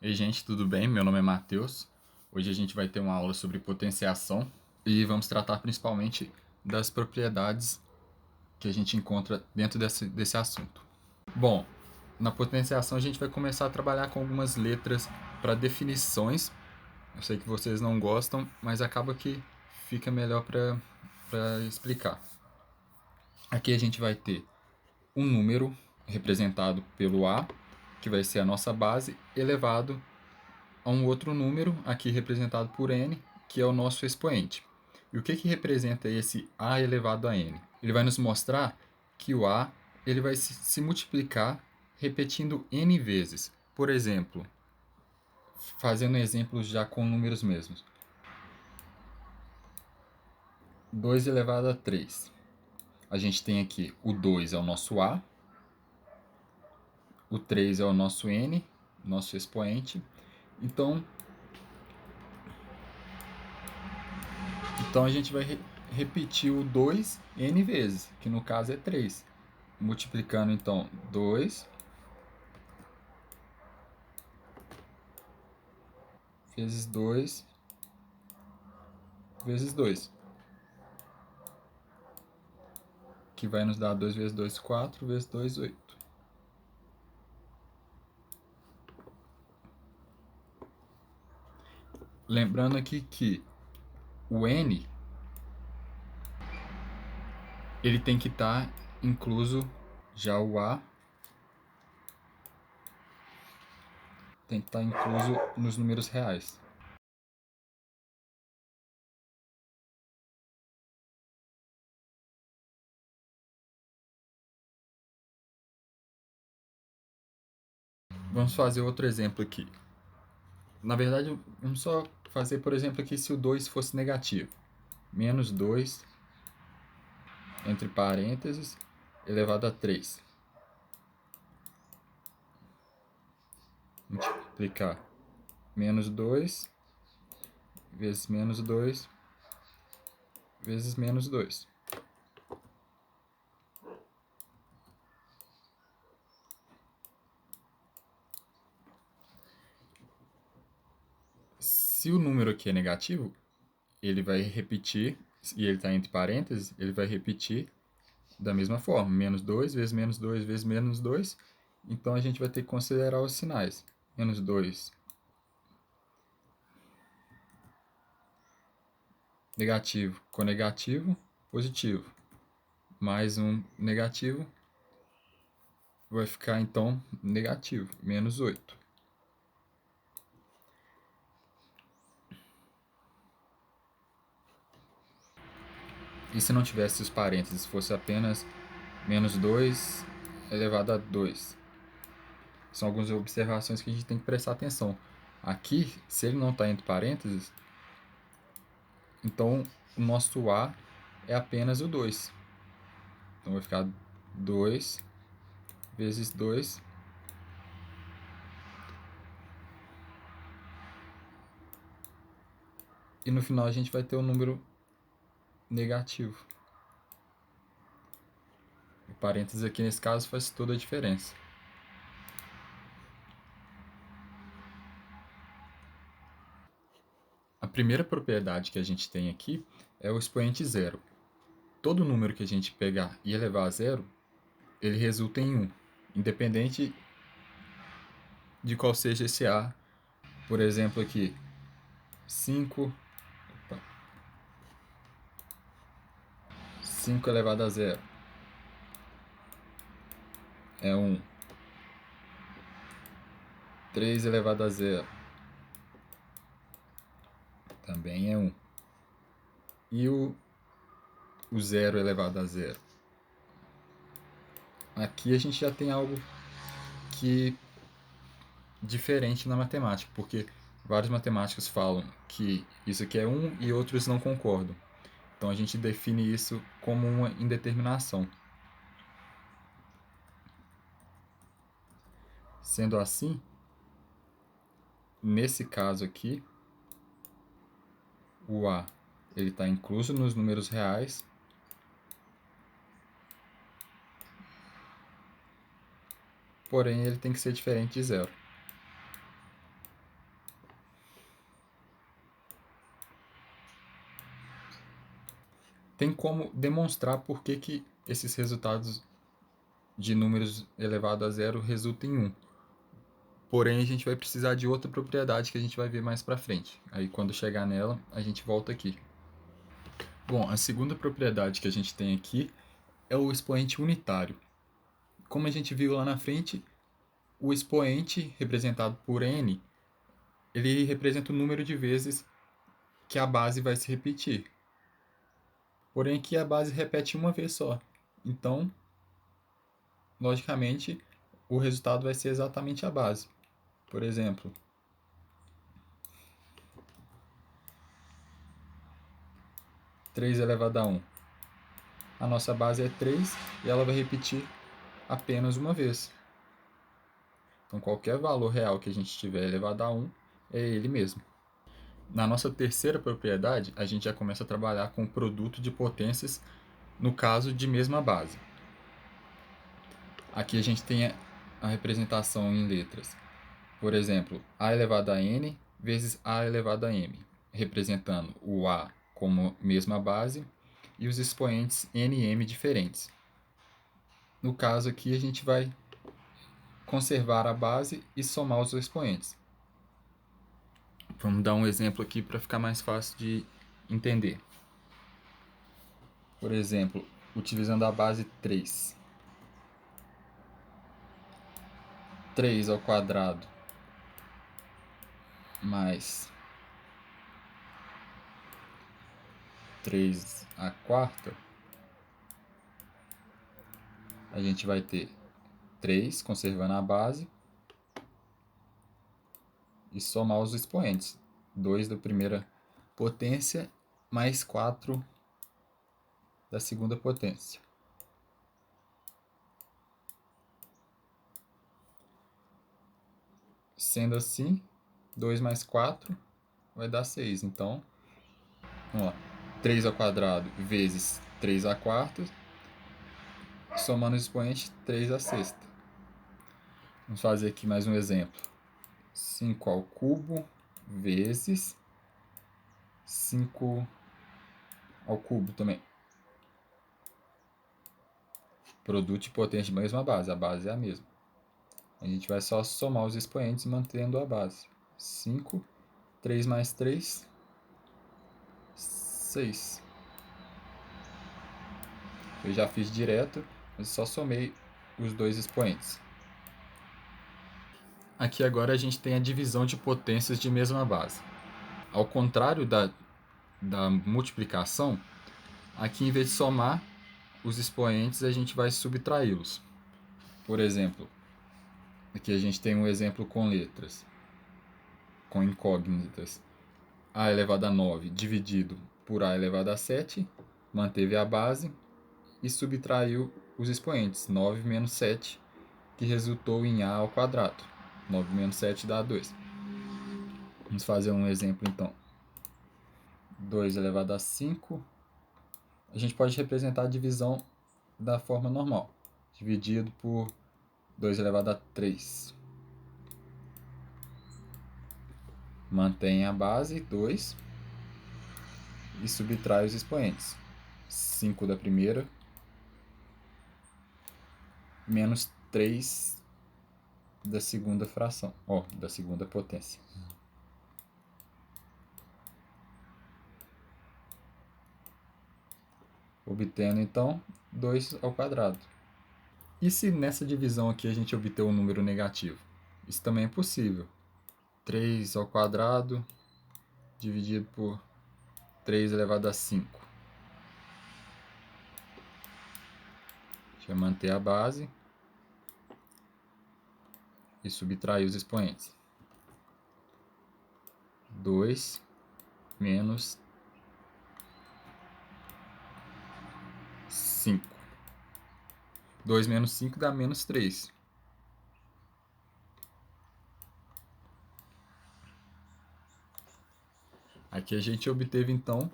Ei, gente, tudo bem? Meu nome é Matheus. Hoje a gente vai ter uma aula sobre potenciação e vamos tratar principalmente das propriedades que a gente encontra dentro desse assunto. Bom, na potenciação a gente vai começar a trabalhar com algumas letras para definições. Eu sei que vocês não gostam, mas acaba que fica melhor para explicar. Aqui a gente vai ter um número representado pelo A, que vai ser a nossa base, elevado a um outro número, aqui representado por n, que é o nosso expoente. E o que representa esse a elevado a n? Ele vai nos mostrar que o a ele vai se multiplicar repetindo n vezes. Por exemplo, fazendo exemplos já com números mesmos. 2 elevado a 3. A gente tem aqui o 2 é o nosso a, o 3 é o nosso n, nosso expoente. Então a gente vai repetir o 2 n vezes, que no caso é 3. Multiplicando então 2 vezes 2 vezes 2, que vai nos dar 2 vezes 2, 4, vezes 2, 8. Lembrando aqui que o n ele tem que estar incluso, já o a tem que estar incluso nos números reais. Vamos fazer outro exemplo aqui. Na verdade, vamos só fazer, por exemplo, aqui se o 2 fosse negativo. Menos 2, entre parênteses, elevado a 3. Multiplicar menos 2 vezes menos 2 vezes menos 2. Se o número aqui é negativo, ele vai repetir, e ele está entre parênteses, ele vai repetir da mesma forma. Menos 2 vezes menos 2 vezes menos 2. Então a gente vai ter que considerar os sinais. Menos 2 negativo com negativo, positivo. Mais um negativo vai ficar então negativo, menos 8. E se não tivesse os parênteses, fosse apenas menos 2 elevado a 2? São algumas observações que a gente tem que prestar atenção. Aqui, se ele não está entre parênteses, então o nosso A é apenas o 2. Então vai ficar 2 vezes 2. E no final a gente vai ter um número negativo. O parênteses aqui nesse caso faz toda a diferença. A primeira propriedade que a gente tem aqui é o expoente zero. Todo número que a gente pegar e elevar a zero, ele resulta em 1, independente de qual seja esse A. Por exemplo aqui, 5, 5 elevado a zero é 1. 3 elevado a zero também é 1. E o zero elevado a zero? Aqui a gente já tem algo que diferente na matemática, porque vários matemáticos falam que isso aqui é 1 e outros não concordam. Então a gente define isso como uma indeterminação. Sendo assim, nesse caso aqui, o A ele está incluso nos números reais, porém ele tem que ser diferente de zero. tem como demonstrar por que esses resultados de números elevados a zero resultam em 1. Porém, a gente vai precisar de outra propriedade que a gente vai ver mais para frente. Aí, quando chegar nela, a gente volta aqui. Bom, a segunda propriedade que a gente tem aqui é o expoente unitário. Como a gente viu lá na frente, o expoente representado por n, ele representa o número de vezes que a base vai se repetir. Porém, aqui a base repete uma vez só. Então, logicamente, o resultado vai ser exatamente a base. Por exemplo, 3 elevado a 1. A nossa base é 3 e ela vai repetir apenas uma vez. Então, qualquer valor real que a gente tiver elevado a 1 é ele mesmo. Na nossa terceira propriedade, a gente já começa a trabalhar com o produto de potências, no caso de mesma base. Aqui a gente tem a representação em letras. Por exemplo, a elevado a n vezes a elevado a m, representando o a como mesma base e os expoentes n e m diferentes. No caso aqui, a gente vai conservar a base e somar os expoentes. Vamos dar um exemplo aqui para ficar mais fácil de entender. Por exemplo, utilizando a base 3. 3 ao quadrado mais 3 à quarta, a gente vai ter 3, conservando a base, e somar os expoentes. 2 da primeira potência mais 4 da segunda potência. Sendo assim, 2 mais 4 vai dar 6. Então, vamos lá. 3 ao quadrado vezes 3 à quarta, somando os expoentes, 3 à sexta. Vamos fazer aqui mais um exemplo. 5 ao cubo vezes 5 ao cubo também. Produto de potência de mesma base. A base é a mesma. A gente vai só somar os expoentes mantendo a base. 5, 3 mais 3, 6. Eu já fiz direto, mas só somei os dois expoentes. Aqui agora a gente tem a divisão de potências de mesma base. Ao contrário da multiplicação, aqui em vez de somar os expoentes, a gente vai subtraí-los. Por exemplo, aqui a gente tem um exemplo com letras, com incógnitas. A elevado a 9 dividido por a elevado a 7, manteve a base e subtraiu os expoentes, 9 menos 7, que resultou em a ao quadrado. 9 menos 7 dá 2. Vamos fazer um exemplo então. 2 elevado a 5. A gente pode representar a divisão da forma normal, dividido por 2 elevado a 3. Mantém a base, 2, e subtrai os expoentes. 5 da primeira, menos 3 da segunda fração, da segunda potência. Obtendo, então, 2 ao quadrado. E se nessa divisão aqui a gente obter um número negativo? Isso também é possível. 3 ao quadrado dividido por 3 elevado a 5. A gente vai manter a base e subtrair os expoentes. 2 menos 5. 2 menos 5 dá menos 3. Aqui a gente obteve, então,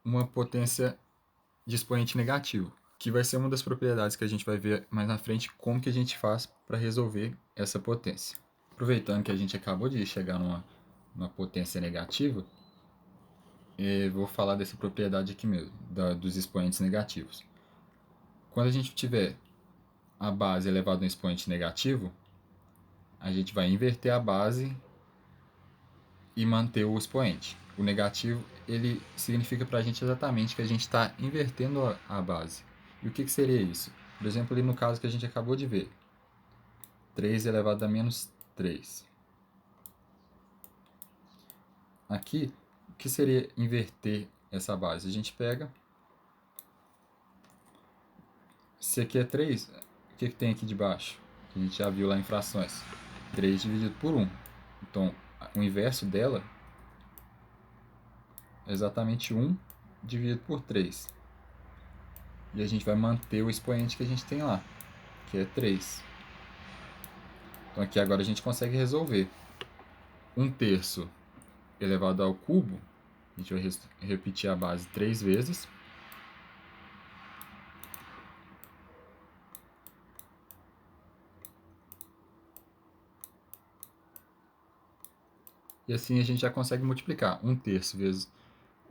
uma potência de expoente negativo, que vai ser uma das propriedades que a gente vai ver mais na frente como que a gente faz para resolver essa potência. Aproveitando que a gente acabou de chegar numa potência negativa, vou falar dessa propriedade aqui mesmo, dos expoentes negativos. Quando a gente tiver a base elevada a um expoente negativo, a gente vai inverter a base e manter o expoente. O negativo, ele significa para a gente exatamente que a gente está invertendo a base. E o que seria isso? Por exemplo, ali no caso que a gente acabou de ver, 3 elevado a menos 3. Aqui, o que seria inverter essa base? A gente pega, se aqui é 3, o que tem aqui de baixo? Que a gente já viu lá em frações. 3 dividido por 1. Então, o inverso dela é exatamente 1 dividido por 3. E a gente vai manter o expoente que a gente tem lá, que é 3. Então aqui agora a gente consegue resolver. 1/3 elevado ao cubo, a gente vai repetir a base 3 vezes. E assim a gente já consegue multiplicar. 1/3 vezes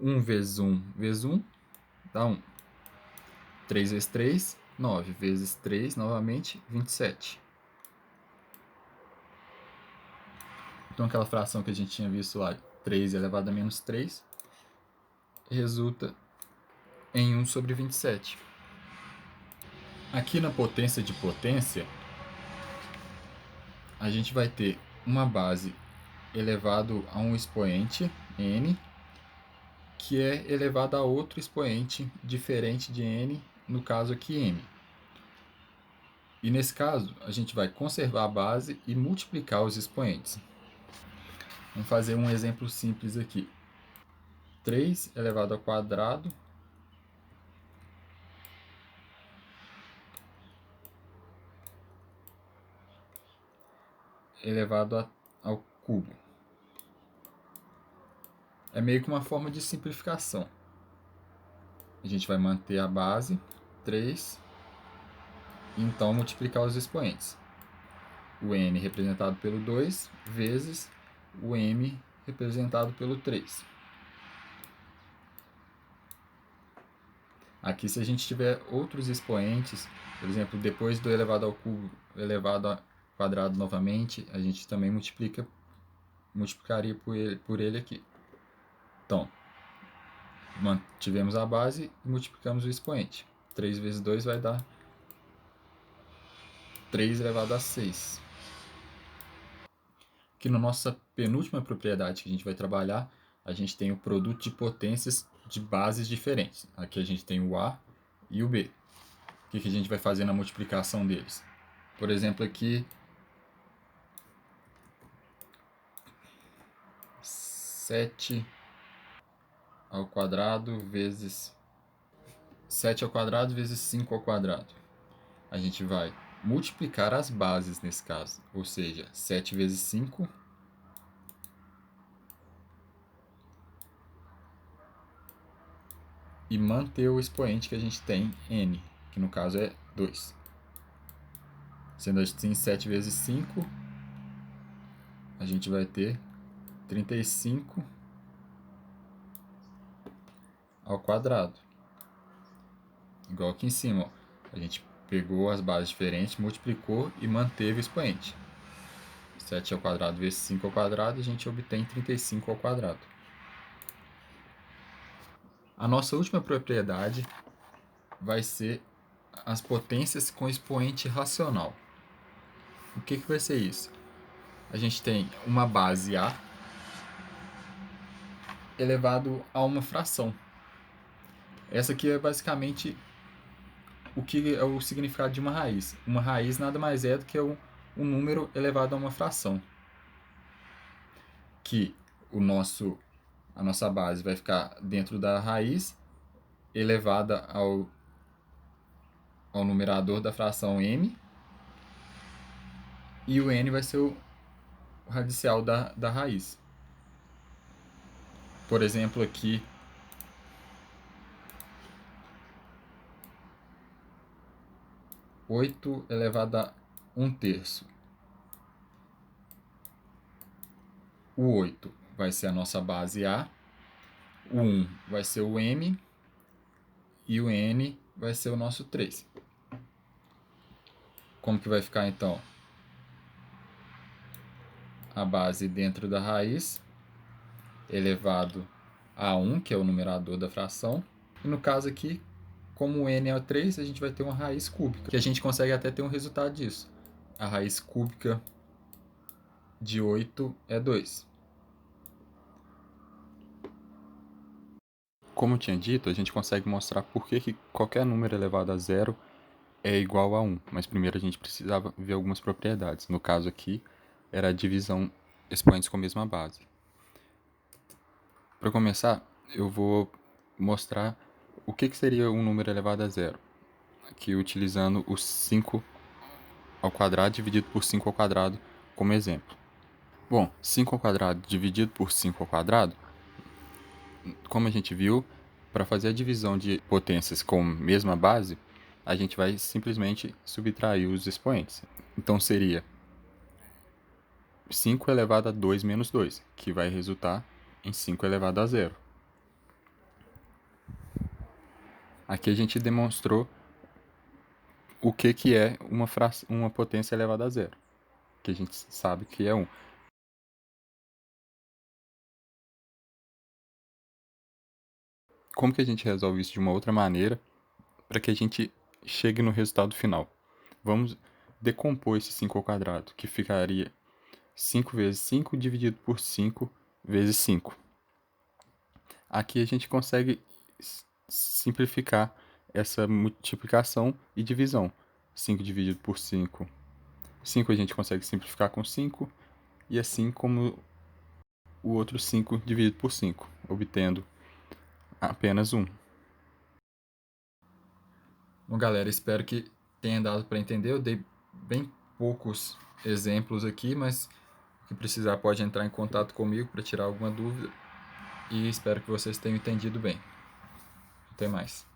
1 vezes 1 vezes 1 dá 1. 3 vezes 3, 9. Vezes 3, novamente, 27. Então aquela fração que a gente tinha visto lá, 3 elevado a menos 3, resulta em 1 sobre 27. Aqui na potência de potência, a gente vai ter uma base elevado a um expoente, n, que é elevado a outro expoente diferente de n, no caso aqui m. E nesse caso, a gente vai conservar a base e multiplicar os expoentes. Vamos fazer um exemplo simples aqui. 3 elevado ao quadrado elevado ao cubo. É meio que uma forma de simplificação. A gente vai manter a base, 3, e então multiplicar os expoentes. O n representado pelo 2 vezes o m representado pelo 3. Aqui, se a gente tiver outros expoentes, por exemplo, depois do elevado ao cubo, elevado ao quadrado novamente, a gente também multiplicaria por ele aqui. Então, mantivemos a base e multiplicamos o expoente. 3 vezes 2 vai dar 3 elevado a 6. Aqui na nossa penúltima propriedade que a gente vai trabalhar, a gente tem o produto de potências de bases diferentes. Aqui a gente tem o A e o B. O que a gente vai fazer na multiplicação deles? Por exemplo, aqui 7 ao quadrado vezes 7 ao quadrado vezes 5 ao quadrado. A gente vai multiplicar as bases nesse caso, ou seja, 7 vezes 5 e manter o expoente que a gente tem, n, que no caso é 2. Sendo assim, 7 vezes 5, a gente vai ter 35 ao quadrado. Igual aqui em cima, ó. A gente pegou as bases diferentes, multiplicou e manteve o expoente. 7 ao quadrado vezes 5 ao quadrado, a gente obtém 35 ao quadrado. A nossa última propriedade vai ser as potências com expoente racional. O que vai ser isso? A gente tem uma base A elevado a uma fração. Essa aqui é basicamente o que é o significado de uma raiz. Uma raiz nada mais é do que um número elevado a uma fração. Que a nossa base vai ficar dentro da raiz, elevada ao numerador da fração m, e o n vai ser o radicial da raiz. Por exemplo, aqui, oito elevado a 1/3. O 8 vai ser a nossa base A, O 1 vai ser o m e o n vai ser o nosso 3. Como que vai ficar então? A base dentro da raiz elevado a 1, que é o numerador da fração. E no caso aqui, como o n é 3, a gente vai ter uma raiz cúbica, que a gente consegue até ter um resultado disso. A raiz cúbica de 8 é 2. Como eu tinha dito, a gente consegue mostrar por que qualquer número elevado a zero é igual a 1. Mas primeiro a gente precisava ver algumas propriedades. No caso aqui, era a divisão expoentes com a mesma base. Para começar, eu vou mostrar o que seria um número elevado a zero. Aqui utilizando o 5 ao quadrado dividido por 5 ao quadrado como exemplo. Bom, 5 ao quadrado dividido por 5 ao quadrado, como a gente viu, para fazer a divisão de potências com mesma base, a gente vai simplesmente subtrair os expoentes. Então seria 5 elevado a 2 menos 2, que vai resultar em 5 elevado a zero. Aqui a gente demonstrou o que é uma potência elevada a zero, que a gente sabe que é 1. Como que a gente resolve isso de uma outra maneira para que a gente chegue no resultado final? Vamos decompor esse 5 ao quadrado, que ficaria 5 vezes 5 dividido por 5 vezes 5. Aqui a gente consegue simplificar essa multiplicação e divisão. 5 dividido por 5. 5 a gente consegue simplificar com 5, e assim como o outro 5 dividido por 5, obtendo apenas 1. Bom, galera, espero que tenha dado para entender. Eu dei bem poucos exemplos aqui, mas se precisar pode entrar em contato comigo para tirar alguma dúvida. E espero que vocês tenham entendido bem. Até mais.